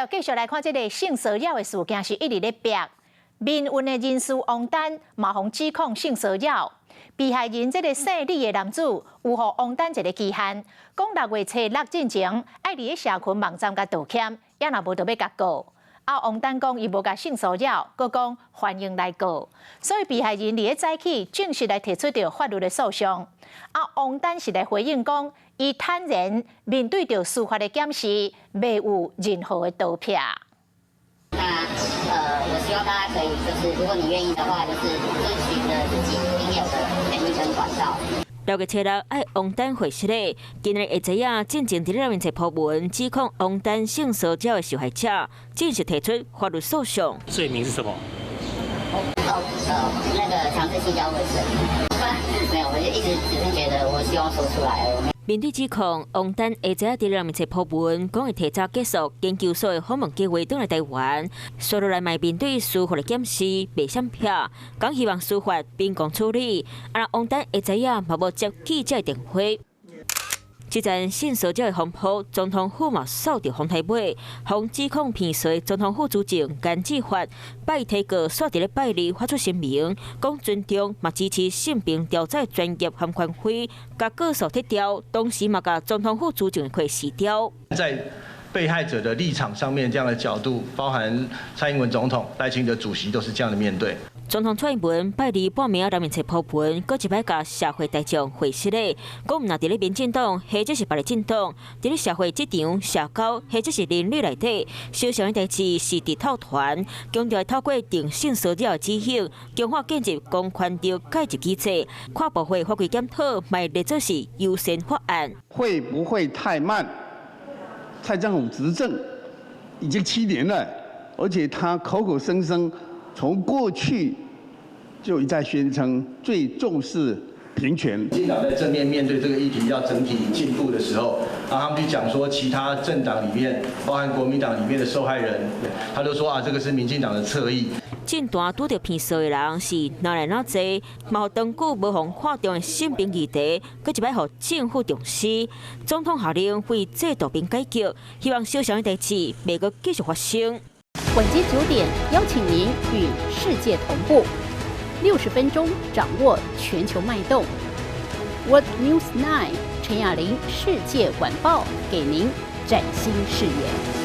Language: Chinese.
了，继续来看这个性骚扰的事件是一直在逼。民运的人士王丹嘛互指控性骚扰，被害人这个姓李的男子有予王丹一个期限，讲6月初6进前爱伫社群网站甲道歉，也若无就要甲告。王丹讲伊无甲性骚扰，佮讲欢迎来告，所以被害人伫咧早起正式来提出着法律的诉讼。王丹是来回应讲，伊坦然面对着司法的检视，未有任何的道歉。我希望大家可以，就是如果你愿意的话，就是遵循着自己应有的权利跟管道。6月7日，王丹回室咧，今日会知影进前伫咧面册铺文指控王丹性骚扰的受害者，正式提出法律诉讼。罪名是什么？那个强制性交未遂。没有，我就一直只是觉得我希望说出来而已。面对指控，王丹会知影伫咧面册铺文，讲会提早结束研究所的访问计划，转来台湾，所落来卖面对司法的检视，袂闪避，讲希望司法秉公处理。王丹会知影嘛无接记者的电话。这阵性骚扰的风波，总统府嘛扫到风台尾，互指控骗税。总统府主席甘志发拜提告煞伫咧拜二发出声明，讲尊重嘛支持性平调查专业和权威，甲告诉撤掉，同时嘛甲总统府主席可以撕掉。在被害者的立场上面，这样的角度，包含蔡英文总统、赖清德主席都是这样的面对。总统蔡英文拜二半暝来面册铺文，搁一摆甲社会大众回释咧，讲毋若伫咧民进党，或者是别个政党，伫咧社会职场、社交，或者是邻里内底，小小的代志是伫套团，强调透过定性骚扰的指引，强化建立公权力介入机制，跨部会法规检讨，卖列作是优先法案。会不会太慢？蔡政府执政已经7年了，而且他口口声声从过去就一再宣称最重视平权。民进党在正面面对这个议题要整体进步的时候，他们去讲说其他政党里面，包含国民党里面的受害人，他就说这个是民进党的侧翼。政坛拄着骗税的人是哪来哪济，嘛互长久无互看重的性平议题，搁一摆互政府重视。总统下令为制度并改革，希望小小的代志袂阁继续发生。晚间9点，邀请您与世界同步，60分钟掌握全球脉动。World News 9，陈雅玲世界晚报给您崭新视野。